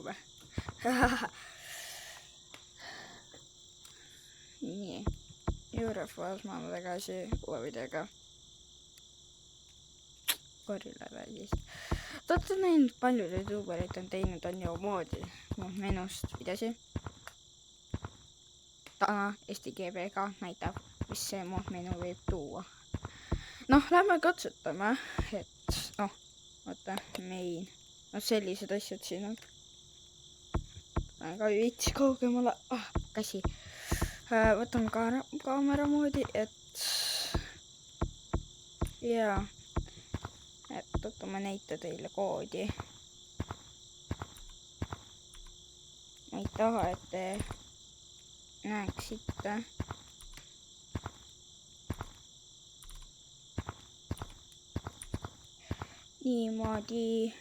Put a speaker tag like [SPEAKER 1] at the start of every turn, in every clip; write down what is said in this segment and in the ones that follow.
[SPEAKER 1] või? nii. Eurofiles ma tagasi uue videoga. Gorilla räägis. Te olete näinud, paljud youtuberid on teinud on ju moodi menust videosi. Täna Eesti GB-ga näitab, mis see menu võib tuua. Noh, lähme katsetame, et noh, vaata, main. No sellised asjad siin on. Aga ei viitsi kaugemale. Käsi. Võtame kaamera moodi, et jaa. Et võtame näita teile koodi. Ma ei taha, et te näeksite. Niimoodi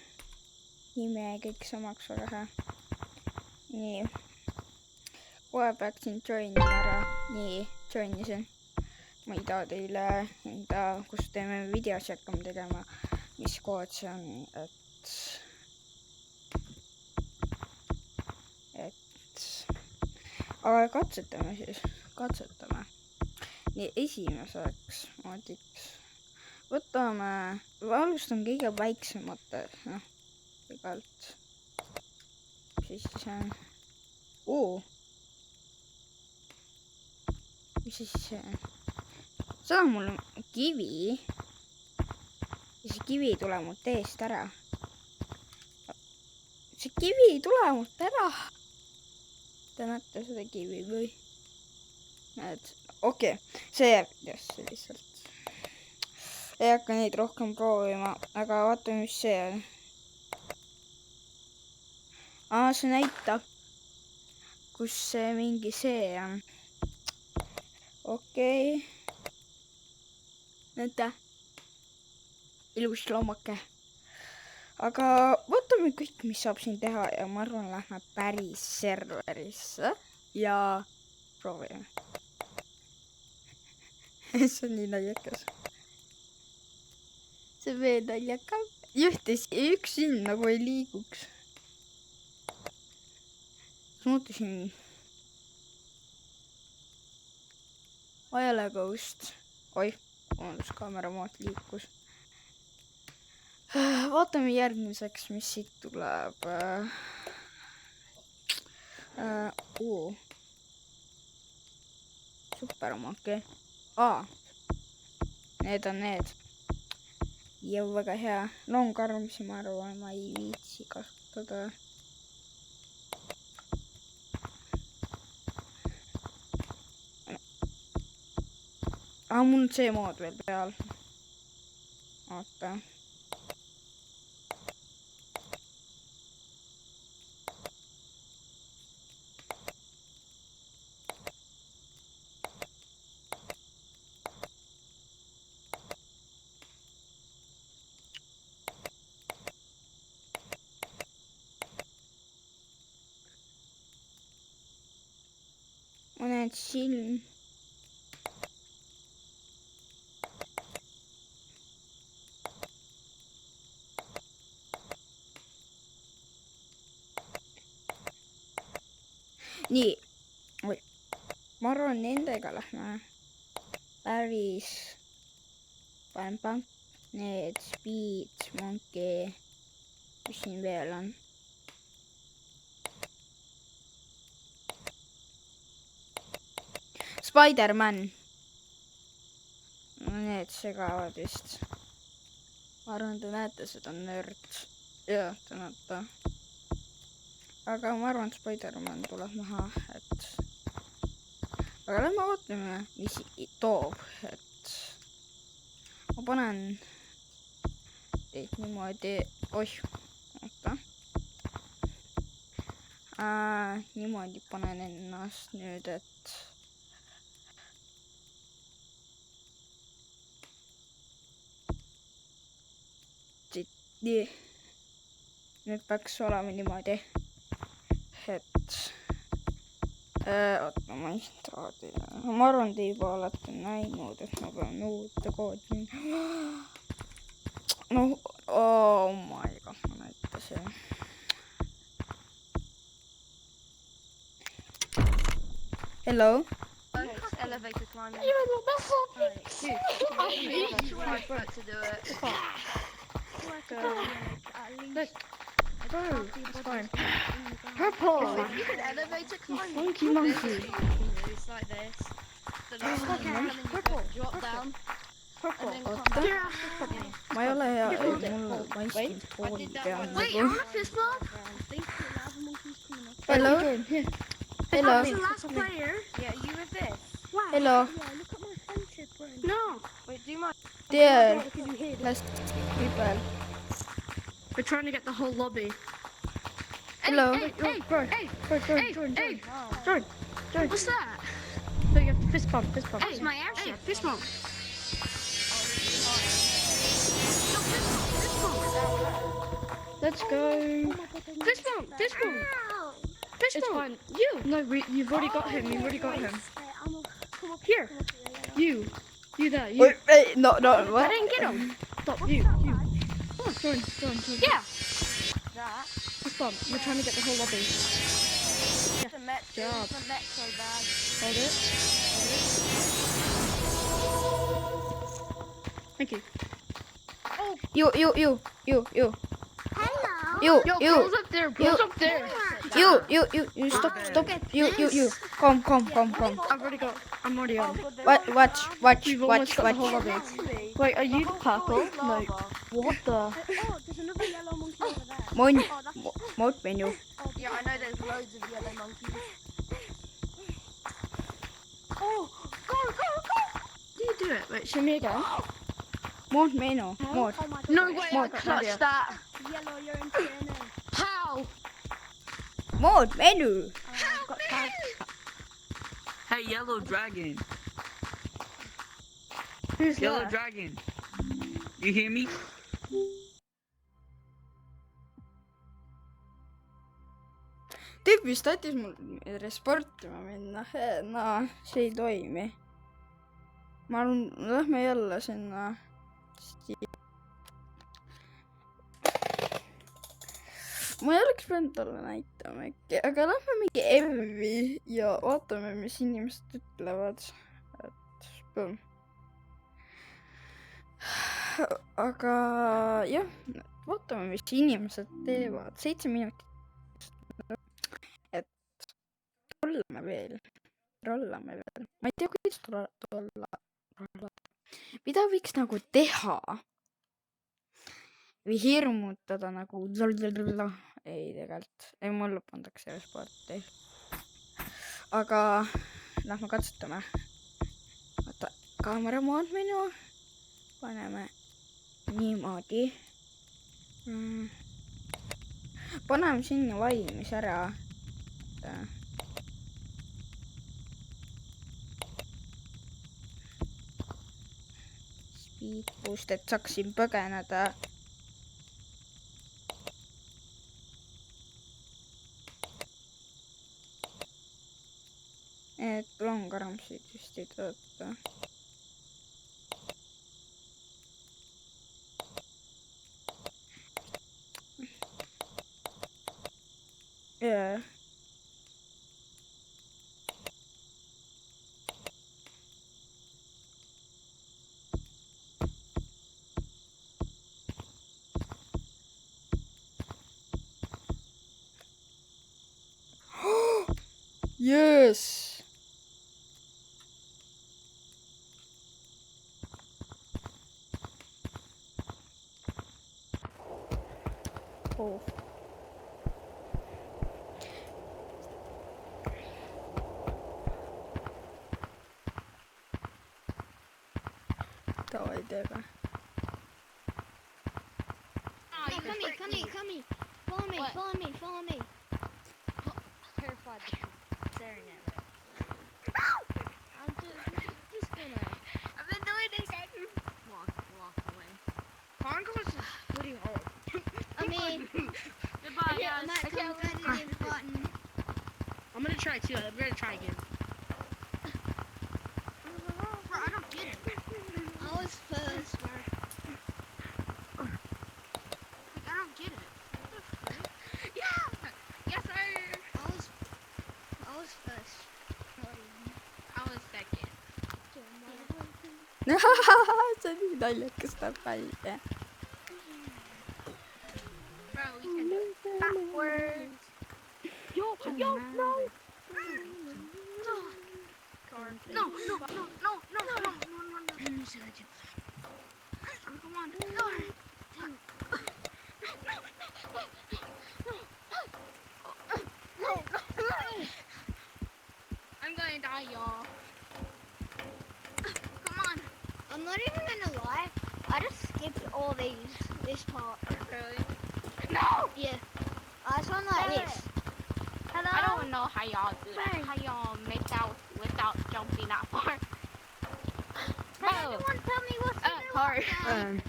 [SPEAKER 1] nime kõik samaks väga hea. Nii. Kohe peaksin joinima ära. Nii, joinisin. Ma ei taha teile enda, kus teeme videosi hakkame tegema, mis kood see on, aga katsetame siis. Katsetame. Nii, esimeseks moodiks. Võtame, alustan kõige väiksemate, noh, kõigalt. Siis see on, mis siis see on? See on mul kivi. Ja see kivi ei tule mult eest ära. See kivi ei tule mult ära. Te näete seda kivi või? Näed, okei. See jääb videosse lihtsalt. Ei hakka neid rohkem proovima, aga vaatame, mis see on. See näitab, kus see mingi see on. Okei. Näete. Ilus loomake. Aga vaatame kõik, mis saab siin teha ja ma arvan, lähme päris serverisse ja proovime. See on nii naljakas. See veel naljakam. Juhtis üks siin nagu ei liiguks. Muutusin ajalagust. Oi, kaamera mood liikus. Vaatame järgmiseks, mis siit tuleb. Superomake. Need on need. Ja väga hea. Longarmsi ma arvan, ma ei viitsi kasutada. Mul on see mood veel peal. Oota. Ma näen silm. Nii, ma arvan, nendega lähme päris pank, need speed, monkey, mis siin veel on. Spider-Man. Need segavad vist. Ma arvan, te näete seda nörd. Jah, te näete. Aga ma arvan, Spider-Man tuleb maha, et... Aga lähme vaatame, mis toob, et... Ma panen teid niimoodi... Oih, oota. Niimoodi panen ennast nüüd, et... Nii. Nüüd peaks olema niimoodi. Et oota, ma ei taha teile. Ma arvan, te juba olete näinud, et ma pean uute koodi. No, oh my god, ma näitasin. Hello.
[SPEAKER 2] It's elevator climbing.
[SPEAKER 3] You're in the
[SPEAKER 2] Right foot to do it.
[SPEAKER 3] Look, bro, it's fine.
[SPEAKER 2] Oh,
[SPEAKER 3] Purple.
[SPEAKER 2] you can elevator climb.
[SPEAKER 3] Monkey, monkey.
[SPEAKER 2] It's like this. The last one
[SPEAKER 3] Okay.
[SPEAKER 2] and then you
[SPEAKER 3] Purple.
[SPEAKER 2] drop down
[SPEAKER 3] Purple.
[SPEAKER 2] and then come back.
[SPEAKER 1] Ma ei ole hea ,
[SPEAKER 3] Purple.
[SPEAKER 1] mul , ma istun
[SPEAKER 2] I did
[SPEAKER 1] tooli
[SPEAKER 2] that
[SPEAKER 1] peal
[SPEAKER 2] one.
[SPEAKER 3] Wait, I
[SPEAKER 1] nagu .
[SPEAKER 3] want a fist bump.
[SPEAKER 2] Think the lava monkey's coming up.
[SPEAKER 1] Hello?
[SPEAKER 3] Here.
[SPEAKER 1] Hello?
[SPEAKER 3] I'm the last player.
[SPEAKER 2] Yeah, you with this.
[SPEAKER 3] Wow.
[SPEAKER 1] Hello.
[SPEAKER 2] Yeah, look at my friendship, friend.
[SPEAKER 3] No.
[SPEAKER 2] Wait, do my.
[SPEAKER 1] There.
[SPEAKER 3] Because you hid.
[SPEAKER 1] Last people.
[SPEAKER 3] We're trying to get the whole lobby.
[SPEAKER 1] Hello.
[SPEAKER 3] Hey, bro. Join. What's that? So you have fist bump. That's my airship. Fist bump. Let's go. Fist bump. It's fine. No, you've already got him. Here. You there. You.
[SPEAKER 1] Wait, no,
[SPEAKER 3] I
[SPEAKER 1] what?
[SPEAKER 3] didn't get him. Stop. You. Come on, join. Yeah.
[SPEAKER 2] That.
[SPEAKER 3] Fist bump. We're trying to get the whole lobby.
[SPEAKER 2] The metro.
[SPEAKER 3] Job.
[SPEAKER 2] The metro bag.
[SPEAKER 3] Hold it. Thank you.
[SPEAKER 1] You.
[SPEAKER 3] Hello.
[SPEAKER 1] You.
[SPEAKER 3] Bro's up there.
[SPEAKER 1] You. Stop. You. Come.
[SPEAKER 3] I'm already on.
[SPEAKER 1] Watch.
[SPEAKER 3] We've almost got the whole lobby. Wait, are you purple? No. What the?
[SPEAKER 2] Oh, there's another yellow monkey over there.
[SPEAKER 1] Mode
[SPEAKER 2] Oh, that's.
[SPEAKER 1] mode menu.
[SPEAKER 2] Yeah, I know there's loads of yellow monkeys. Oh, go!
[SPEAKER 3] Do you do it? Wait, show me again.
[SPEAKER 1] Mode menu. Mode.
[SPEAKER 2] Oh my god.
[SPEAKER 3] No way, I
[SPEAKER 1] Mod,
[SPEAKER 3] clutched that.
[SPEAKER 2] Yellow, you're in TNA.
[SPEAKER 3] How?
[SPEAKER 1] Mode menu.
[SPEAKER 3] I've got tagged.
[SPEAKER 4] Hey, Yellow Dragon.
[SPEAKER 3] Who's
[SPEAKER 4] Yellow
[SPEAKER 3] that?
[SPEAKER 4] Dragon. You hear me?
[SPEAKER 1] Tüüp vist aitas mul sportima minna . no see ei toimi . ma arvan , lähme jälle sinna . ma ei oleks pidanud talle näitama äkki , aga lähme mingi Evi ja vaatame , mis inimesed ütlevad . et põmm . aga jah , vaatame , mis inimesed teevad . 7 minutit . rollame veel . ma ei tea , kuidas rollada . mida võiks nagu teha ? või hirmutada nagu . ei tegelikult , ei mulle pandakse sporti . aga lähme katsetame . vaata , kaamera mood menu . paneme niimoodi . paneme sinna valmis ära . Speed boost , et saaksin põgeneda . et longaramsid vist ei tööta . jaa . Yes. Oh. Давай, Дега.
[SPEAKER 5] Hey, come here. Follow me. Terrified of staring at me. I'm just gonna
[SPEAKER 2] I've been doing this.
[SPEAKER 5] walk away.
[SPEAKER 3] Congo's is pretty hard.
[SPEAKER 5] I mean,
[SPEAKER 2] Goodbye,
[SPEAKER 5] I'm
[SPEAKER 2] guys.
[SPEAKER 5] not confident in the button.
[SPEAKER 3] I'm gonna try too. I'm gonna try again.
[SPEAKER 2] Bro, I don't get it.
[SPEAKER 5] I was first.
[SPEAKER 2] Like, I don't get it. What the frick? Yeah! Yes, sir!
[SPEAKER 5] I was first.
[SPEAKER 1] see on nii naljakas, tuleb välja.
[SPEAKER 2] Bro, we can do it backwards.
[SPEAKER 3] Yo, no.
[SPEAKER 2] No, no, no, no, no, no, no, no. Come on. No. I'm gonna die, y'all. Come on.
[SPEAKER 5] I'm not even gonna lie. I just skipped all this part.
[SPEAKER 2] Really?
[SPEAKER 5] No. Yeah. I just went like this. Hello.
[SPEAKER 2] I don't know how y'all do that. How y'all make out without jumping that far.
[SPEAKER 5] Can anyone tell me what's the new
[SPEAKER 2] sorry.
[SPEAKER 5] update?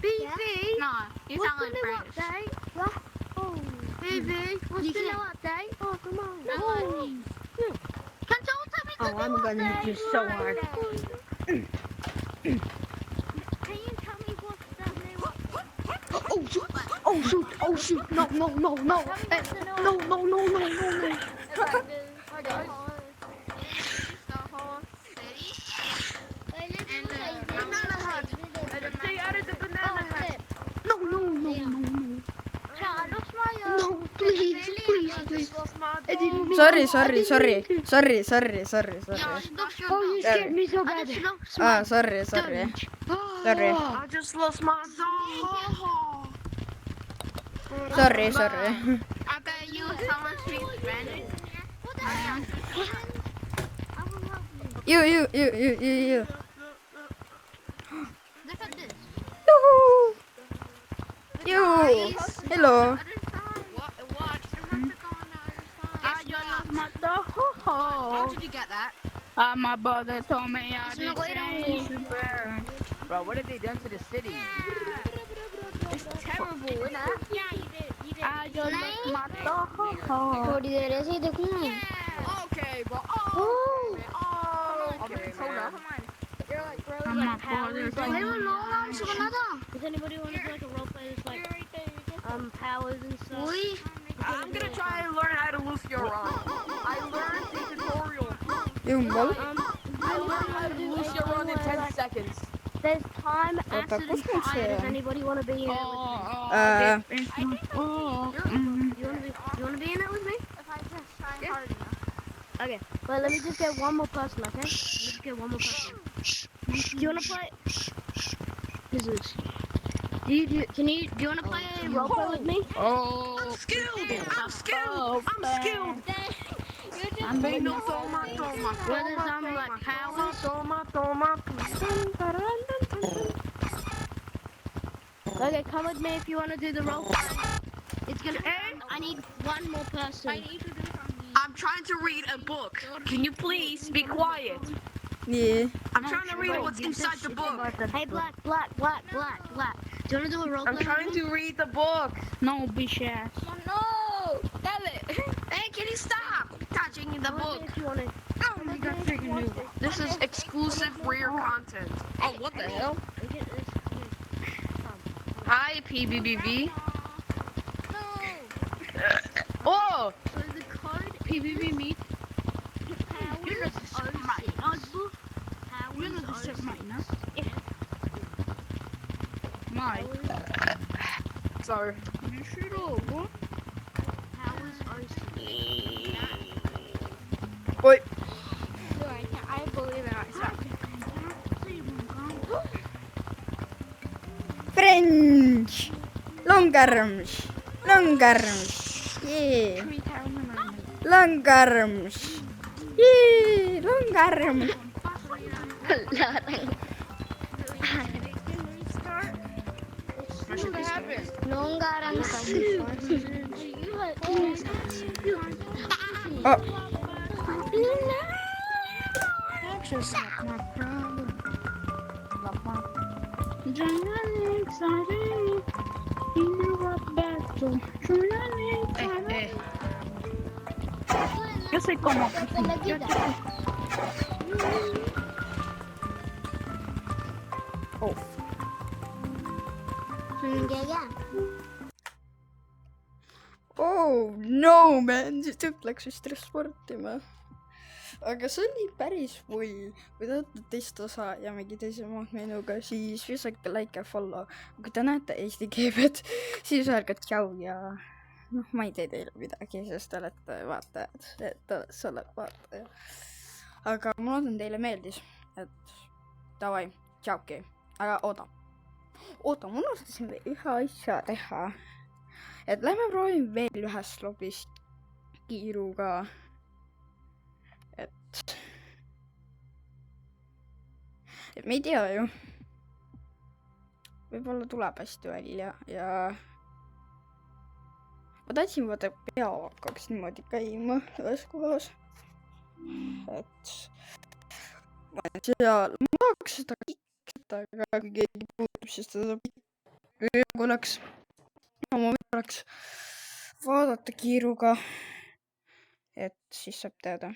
[SPEAKER 3] BB.
[SPEAKER 2] Nah, you
[SPEAKER 3] What's
[SPEAKER 2] sound
[SPEAKER 3] the
[SPEAKER 2] like
[SPEAKER 3] new
[SPEAKER 2] French.
[SPEAKER 3] update?
[SPEAKER 5] What?
[SPEAKER 3] BB. What's
[SPEAKER 2] You
[SPEAKER 3] the new
[SPEAKER 2] can't-
[SPEAKER 3] update? Oh, come on.
[SPEAKER 2] Can someone tell me the
[SPEAKER 3] Oh,
[SPEAKER 2] new
[SPEAKER 3] I'm gonna
[SPEAKER 2] update?
[SPEAKER 3] hit you so hard.
[SPEAKER 5] Can you tell me what's the new update?
[SPEAKER 3] Oh, shoot. Oh, shoot. Oh, shoot. No, no, no, no.
[SPEAKER 5] Tell me
[SPEAKER 3] Eh,
[SPEAKER 5] what's the new
[SPEAKER 3] No, no, no, no, no, no. Stay out of the banana hat. No, no, no, no, no. No, please, please, please. I didn't mean
[SPEAKER 1] Sorry,
[SPEAKER 3] to.
[SPEAKER 1] sorry, sorry. Sorry, sorry, sorry,
[SPEAKER 2] Yo,
[SPEAKER 1] sorry.
[SPEAKER 2] stop your
[SPEAKER 3] Oh, you scared me so bad.
[SPEAKER 1] Sorry, sorry. Sorry.
[SPEAKER 3] I just lost my dog.
[SPEAKER 1] Sorry, sorry.
[SPEAKER 2] I bet you someone speaks Spanish.
[SPEAKER 1] You.
[SPEAKER 2] Look at this.
[SPEAKER 1] Yoo-hoo. You. Hello.
[SPEAKER 2] Watch.
[SPEAKER 3] How
[SPEAKER 2] did you get that?
[SPEAKER 4] My brother told me I
[SPEAKER 2] no way to
[SPEAKER 4] change the bird. Bro, what have they done to the city?
[SPEAKER 5] Terrible, isn't it?
[SPEAKER 2] Yeah, you did.
[SPEAKER 4] I just lost my dog.
[SPEAKER 5] थोड़ी देर ऐसे ही देखूंगा
[SPEAKER 2] Okay, but okay,
[SPEAKER 5] hold on. You're like really
[SPEAKER 4] I'm
[SPEAKER 5] like
[SPEAKER 4] not bothered.
[SPEAKER 5] powers.
[SPEAKER 2] Like,
[SPEAKER 5] Does anybody want to do like a role play that's like powers and stuff?
[SPEAKER 3] I'm gonna try and learn how to loose your rod. I learned the tutorial.
[SPEAKER 1] Yung ball?
[SPEAKER 3] I learned how to loose your rod in 10 seconds.
[SPEAKER 5] There's time, acid,
[SPEAKER 1] tapos
[SPEAKER 5] and
[SPEAKER 1] mo
[SPEAKER 5] fire.
[SPEAKER 1] siya.
[SPEAKER 5] Does anybody want to be in it with me? You want to be in it with me?
[SPEAKER 2] if I just try hard enough.
[SPEAKER 5] Okay. But let me just get one more person, okay? Let me just get one more person. Do you want to play? Jesus. Do you want to play a role play with me?
[SPEAKER 4] Oh,
[SPEAKER 3] I'm skilled.
[SPEAKER 5] Whether
[SPEAKER 3] No, toma.
[SPEAKER 5] I'm like powers.
[SPEAKER 3] Toma.
[SPEAKER 5] Okay, come with me if you want to do the role play. It's gonna. I need one more person.
[SPEAKER 3] I'm trying to read a book. Can you please be quiet?
[SPEAKER 1] Yeah.
[SPEAKER 3] I'm trying to read what's inside the book.
[SPEAKER 5] Hey, black. Do you want to do a role play?
[SPEAKER 3] I'm trying to read the book.
[SPEAKER 4] no, bitch ass.
[SPEAKER 2] No! Tell it!
[SPEAKER 3] Hey, can you stop touching the book?
[SPEAKER 5] If you want to.
[SPEAKER 3] Oh my god, freaking new. This is exclusive rare content. Oh, what the hell? Hi, PBBB. Oh!
[SPEAKER 5] So the code
[SPEAKER 3] PBB meet.
[SPEAKER 4] You're not disturb mine, no? My.
[SPEAKER 3] Sorry.
[SPEAKER 4] You should over.
[SPEAKER 1] Oi.
[SPEAKER 2] I believe in myself.
[SPEAKER 1] French. Long arms. Yeah. Long arms. Yeah. Long arms. Oh.
[SPEAKER 4] Just like my problem. Love my. Journey exciting. You know what battle. Journey exciting. Yo soy como.
[SPEAKER 1] Oh. Oh no man, dit ook lekker stresssportima. aga see oli päris pull. kui te olete teist osa ja mingi teise menuga, siis visake like ja follow. kui te näete Eesti keebet, siis öelge tšau ja noh, ma ei tee teile midagi, sest te olete vaatajad, et sa oled vaataja. aga ma loodan teile meeldis, et davai, tšauki. aga oota, ma unustasin veel ühe asja teha. et lähme proovime veel ühest lobist kiiruga. et me ei tea ju. võib-olla tuleb hästi välja ja ma tahtsin vaata pea hakkaks niimoodi käima ühes kohas. et ma olen seal, ma tahaks seda kikkida, aga kui keegi puutub, siis ta saab kui oleks oma oleks vaadata kiiruga, et siis saab teada.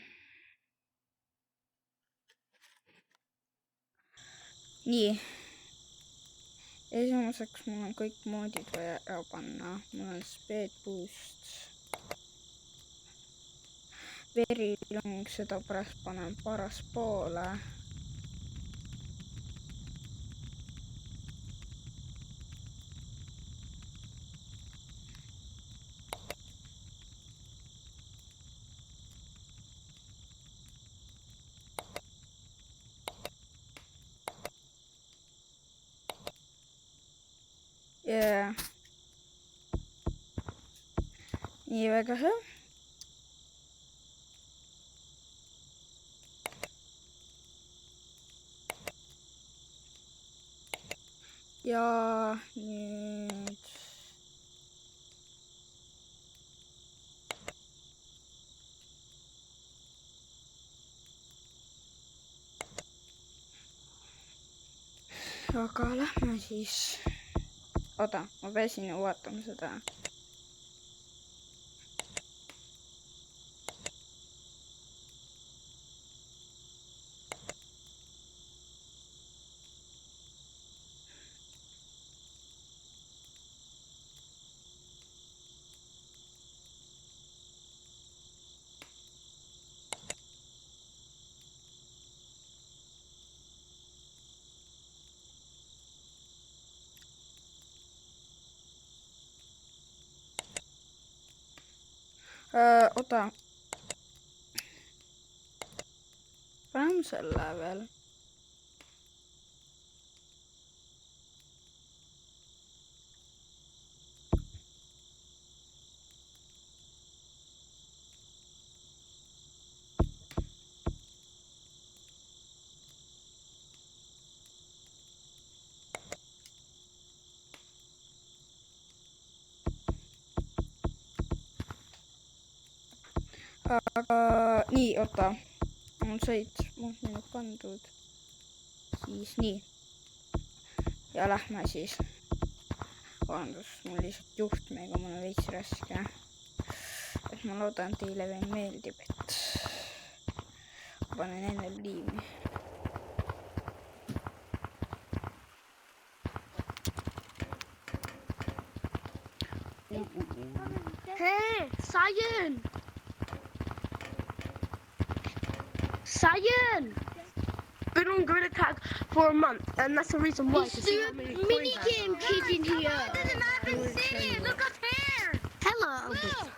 [SPEAKER 1] nii. esimeseks mul on kõik moodid vaja ära panna. mul on speed boost. verilõng, seda pärast panen paraspoole. Yeah. nii, väga hea. ja nüüd aga lähme siis. oota, ma peasin ju vaatama seda. oota. paneme selle veel. aga nii, oota, mul said minut pandud, siis nii ja lähme siis. vabandust, mul lihtsalt juhtmega, mul on veits raske, et ma loodan, teile veel meeldib, et panen enne liimi.
[SPEAKER 5] Hey, Cyan! Cyan! Been on Gorilla Tag for a month, and that's the reason why.
[SPEAKER 3] It's the minigame kid in here. Look up here.
[SPEAKER 5] Hello.
[SPEAKER 3] Look.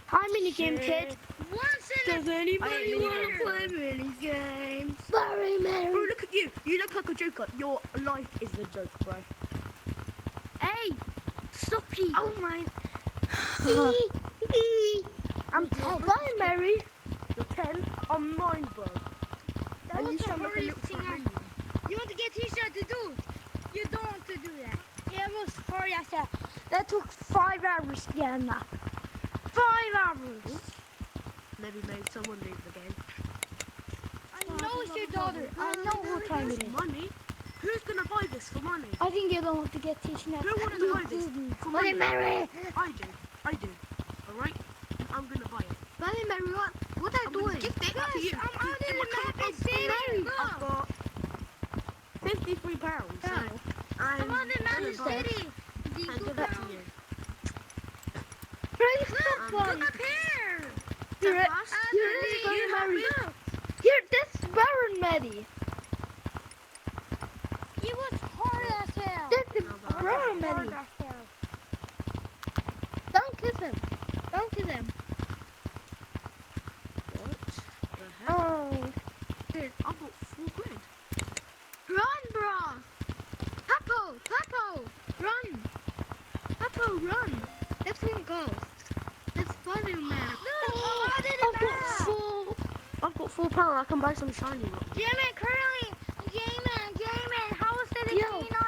[SPEAKER 5] Hi, minigame kid.
[SPEAKER 3] Once in
[SPEAKER 5] Does anybody want to play minigames?
[SPEAKER 3] Sorry, man.
[SPEAKER 5] Bro, look at you. You look like a joker. Your life is the joke, bro. Hey, Soppy. Oh my. I'm 10. Bye, Mary. You're 10. I'm 9, bro.
[SPEAKER 3] That
[SPEAKER 5] And
[SPEAKER 3] was
[SPEAKER 5] you
[SPEAKER 3] the
[SPEAKER 5] sound like a
[SPEAKER 3] hardest
[SPEAKER 5] little
[SPEAKER 3] thing
[SPEAKER 5] Korean.
[SPEAKER 3] You want to get Tisha to do? You don't want to do that. Yeah, it was for yourself. That took 5 hours to get enough. 5 hours.
[SPEAKER 5] Maybe someone leave the game.
[SPEAKER 3] I know it's your daughter. I know what time it is.
[SPEAKER 5] Money? Who's gonna buy this for money?
[SPEAKER 3] I think you don't want to get Tisha.
[SPEAKER 5] Who wants to buy this for money?
[SPEAKER 3] Mary.
[SPEAKER 5] I do. Alright? I'm gonna buy it.
[SPEAKER 3] Mary, what are you doing?
[SPEAKER 5] Give it to you.
[SPEAKER 3] I'm out in
[SPEAKER 5] In
[SPEAKER 3] the
[SPEAKER 5] my
[SPEAKER 3] map
[SPEAKER 5] car,
[SPEAKER 3] and city.
[SPEAKER 5] I've got £53. So
[SPEAKER 3] I'm on the map
[SPEAKER 5] gonna
[SPEAKER 3] and
[SPEAKER 5] buy it
[SPEAKER 3] city.
[SPEAKER 5] and give it to you.
[SPEAKER 3] Look up here.
[SPEAKER 5] You're
[SPEAKER 3] Look.
[SPEAKER 5] Maddie.
[SPEAKER 3] It was hard as hell.
[SPEAKER 5] Run, Maddie. Don't kiss him. Don't kiss him.
[SPEAKER 2] What the heck?
[SPEAKER 5] Oh.
[SPEAKER 2] Dude, I got 4 quid.
[SPEAKER 5] Run, bro. Papo, run. Papo, run. Let's go. Let's follow him, man.
[SPEAKER 3] No,
[SPEAKER 5] I've got £4. I can buy some shiny rocks.
[SPEAKER 3] Jamie, Curly, Jamie, how is it
[SPEAKER 5] Yo.
[SPEAKER 3] again?